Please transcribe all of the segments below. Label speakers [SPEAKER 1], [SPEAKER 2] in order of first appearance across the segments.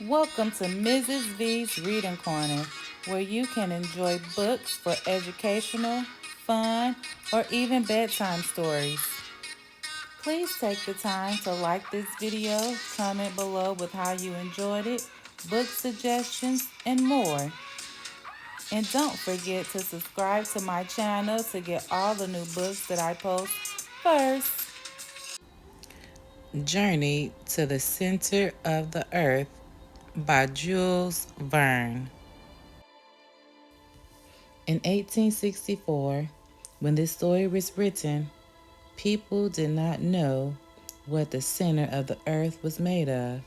[SPEAKER 1] Welcome to Mrs. V's Reading Corner, where you can enjoy books for educational, fun, or even bedtime stories. Please take the time to like this video, comment below with how you enjoyed it, book suggestions, and more. And don't forget to subscribe to my channel to get all the new books that I post first. Journey to the Center of the Earth by Jules Verne. In 1864, when this story was written, people did not know what the center of the earth was made of.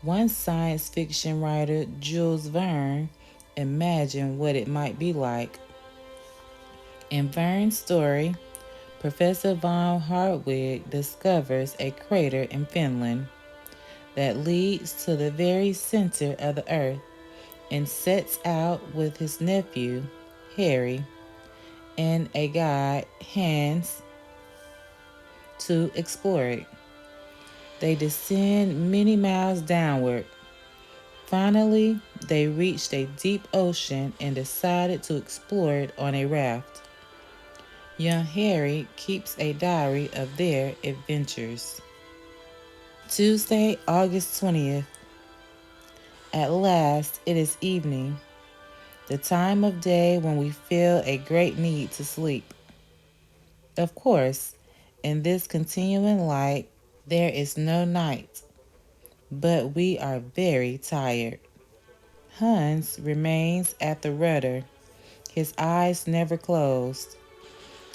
[SPEAKER 1] One science fiction writer, Jules Verne, imagined what it might be like. In Verne's story, Professor von Hartwig discovers a crater in Finland that leads to the very center of the earth and sets out with his nephew, Harry, and a guide, Hans, to explore it. They descend many miles downward. Finally, they reached a deep ocean and decided to explore it on a raft. Young Harry keeps a diary of their adventures. Tuesday, August 20th. At last, it is evening, the time of day when we feel a great need to sleep. Of course, in this continuing light, there is no night, but we are very tired. Hans remains at the rudder, his eyes never closed.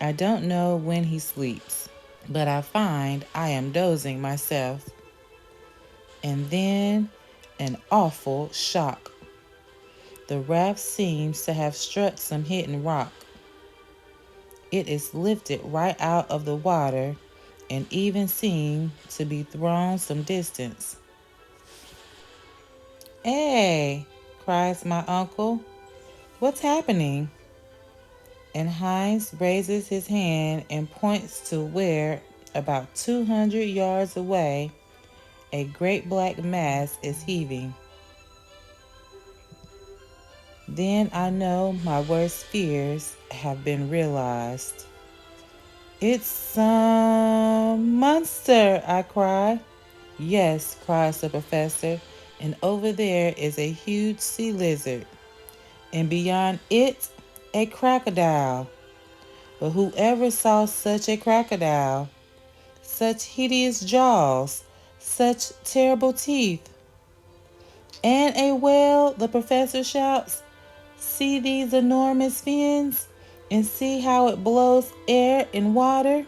[SPEAKER 1] I don't know when he sleeps, but I find I am dozing myself. And then an awful shock. The raft seems to have struck some hidden rock. It is lifted right out of the water and even seemed to be thrown some distance. "Hey!" cries my uncle. "What's happening?" And Heinz raises his hand and points to where, about 200 yards away, a great black mass is heaving. Then I know my worst fears have been realized. "It's some monster!" I cry. "Yes," cries the professor, "and over there is a huge sea lizard, and beyond it, a crocodile. But whoever saw such a crocodile? Such hideous jaws, such terrible teeth." "And a whale," the professor shouts. "See these enormous fins, and see how it blows air and water."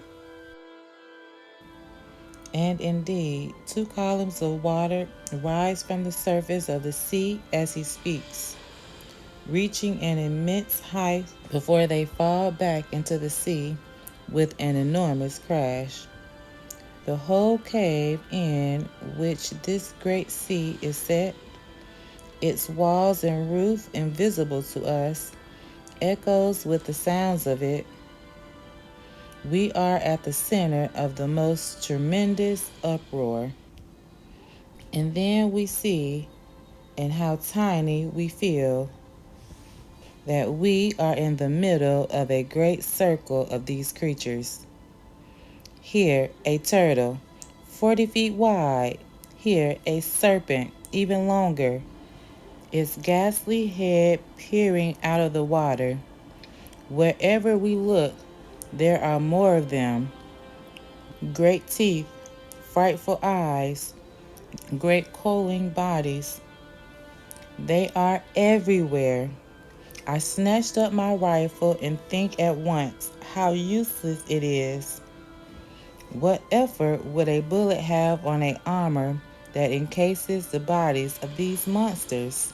[SPEAKER 1] And indeed, 2 columns of water rise from the surface of the sea as he speaks, reaching an immense height before they fall back into the sea with an enormous crash. The whole cave in which this great sea is set, its walls and roof invisible to us, echoes with the sounds of it. We are at the center of the most tremendous uproar. And then we see, and how tiny we feel, that we are in the middle of a great circle of these creatures. Here, a turtle, 40 feet wide. Here, a serpent, even longer, its ghastly head peering out of the water. Wherever we look, there are more of them. Great teeth, frightful eyes, great coiling bodies. They are everywhere. I snatched up my rifle and think at once how useless it is. What effort would a bullet have on an armor that encases the bodies of these monsters?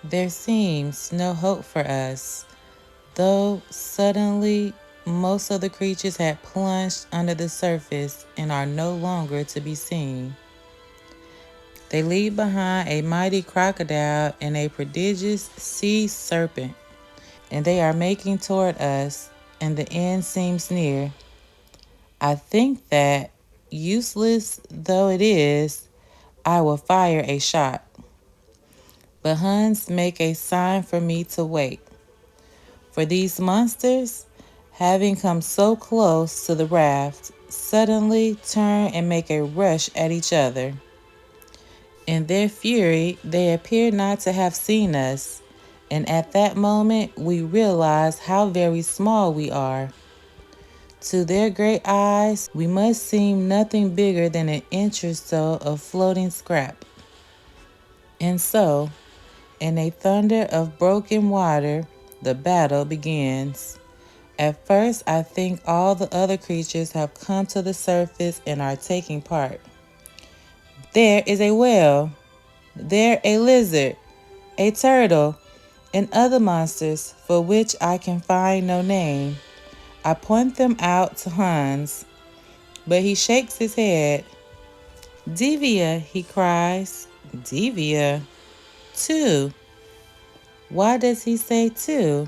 [SPEAKER 1] There seems no hope for us, though suddenly most of the creatures had plunged under the surface and are no longer to be seen. They leave behind a mighty crocodile and a prodigious sea serpent, and they are making toward us, and the end seems near. I think that, useless though it is, I will fire a shot. But Hans make a sign for me to wait. For these monsters, having come so close to the raft, suddenly turn and make a rush at each other. In their fury, they appear not to have seen us, and at that moment we realize how very small we are. To their great eyes, we must seem nothing bigger than an inch or so of floating scrap. And so, in a thunder of broken water, the battle begins. At first, I think all the other creatures have come to the surface and are taking part. There is a whale, there a lizard, a turtle, and other monsters for which I can find no name. I point them out to Hans, but he shakes his head. Devia, he cries. Devia? Two. Why does he say two?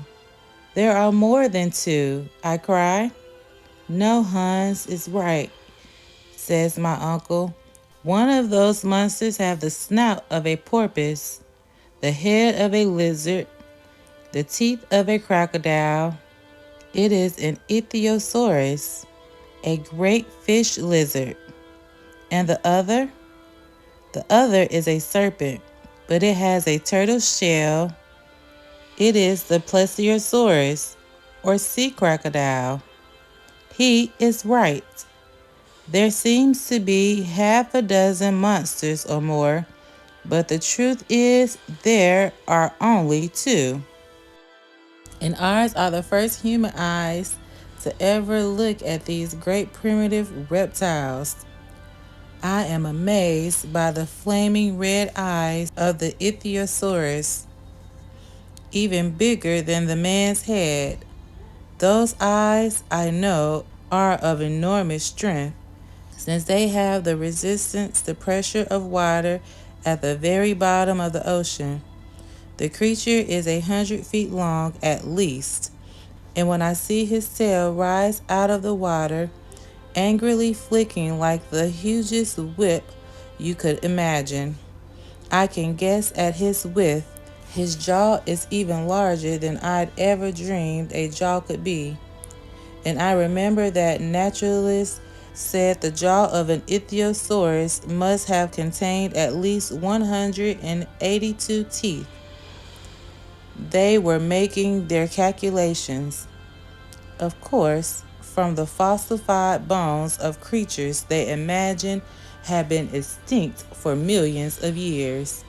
[SPEAKER 1] There are more than two, I cry. No, Hans is right, says my uncle. One of those monsters have the snout of a porpoise, the head of a lizard, the teeth of a crocodile. It is an ichthyosaurus, a great fish lizard. And the other? The other is a serpent, but it has a turtle's shell. It is the plesiosaurus, or sea crocodile. He is right. There seems to be half a dozen monsters or more, but the truth is there are only two. And ours are the first human eyes to ever look at these great primitive reptiles. I am amazed by the flaming red eyes of the ichthyosaurus, even bigger than the man's head. Those eyes, I know, are of enormous strength, since they have the resistance to pressure of water at the very bottom of the ocean. The creature is 100 feet long at least, and when I see his tail rise out of the water, angrily flicking like the hugest whip you could imagine, I can guess at his width. His jaw is even larger than I'd ever dreamed a jaw could be. And I remember that naturalists said the jaw of an ichthyosaurus must have contained at least 182 teeth. They were making their calculations, of course, from the fossilified bones of creatures they imagined had been extinct for millions of years.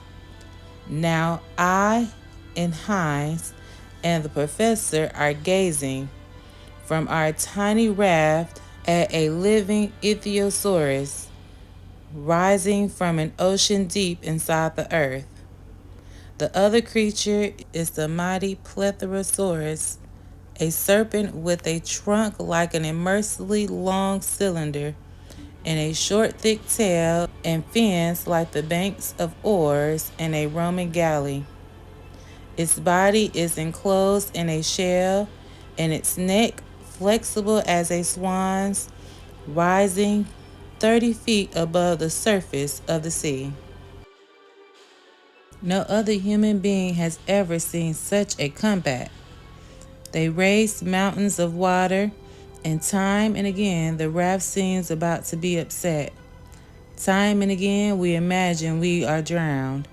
[SPEAKER 1] Now I and Heinz and the professor are gazing from our tiny raft at a living ichthyosaurus rising from an ocean deep inside the earth. The other creature is the mighty Plethosaurus, a serpent with a trunk like an immensely long cylinder, and a short thick tail and fins like the banks of oars in a Roman galley. Its body is enclosed in a shell, and its neck flexible as a swan's, rising 30 feet above the surface of the sea. No other human being has ever seen such a combat. They raised mountains of water, and time and again the raft seems about to be upset. Time and again we imagine we are drowned.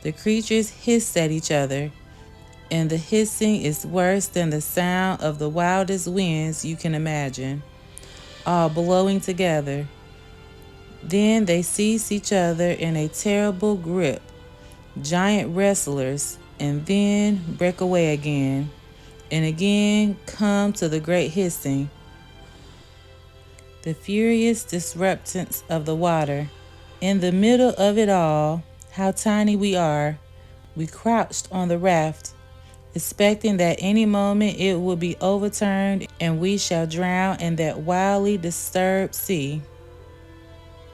[SPEAKER 1] The creatures hiss at each other, and the hissing is worse than the sound of the wildest winds you can imagine, all blowing together. Then they seize each other in a terrible grip, giant wrestlers, and then break away again, and again come to the great hissing, the furious disruptance of the water. In the middle of it all, how tiny we are, we crouched on the raft, expecting that any moment it will be overturned and we shall drown in that wildly disturbed sea,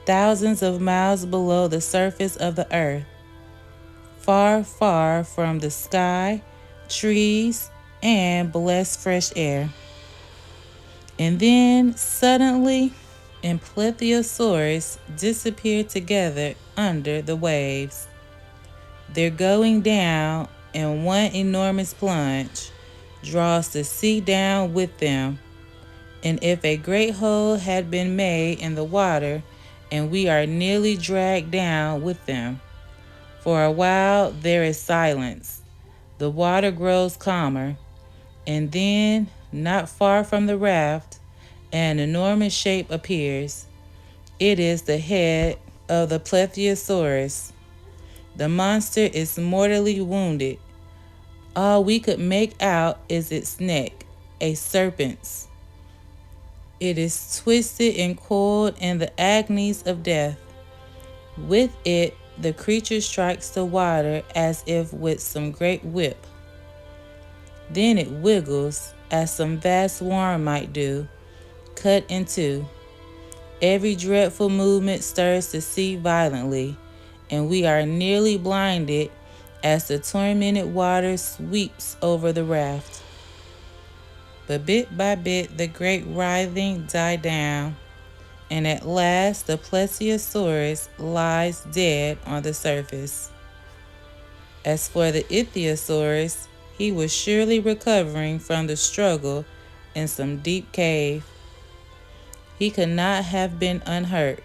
[SPEAKER 1] thousands of miles below the surface of the earth, far, far from the sky, trees, and blessed fresh air. And then, suddenly, and Plesiosaurus disappear together under the waves. They're going down, and one enormous plunge draws the sea down with them. And if a great hole had been made in the water, and we are nearly dragged down with them. For a while there is silence. The water grows calmer, and then, not far from the raft, an enormous shape appears. It is the head of the Plesiosaurus. The monster is mortally wounded. All we could make out is its neck, a serpent's. It is twisted and coiled in the agonies of death. With it, the creature strikes the water as if with some great whip. Then it wiggles, as some vast worm might do, cut in two. Every dreadful movement stirs the sea violently, and we are nearly blinded as the tormented water sweeps over the raft. But bit by bit the great writhing died down, and at last the Plesiosaurus lies dead on the surface. As for the Ichthyosaurus, he was surely recovering from the struggle in some deep cave. He could not have been unhurt.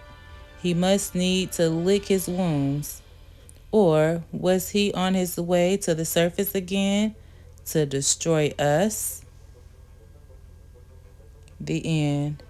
[SPEAKER 1] He must need to lick his wounds. Or was he on his way to the surface again to destroy us? The end.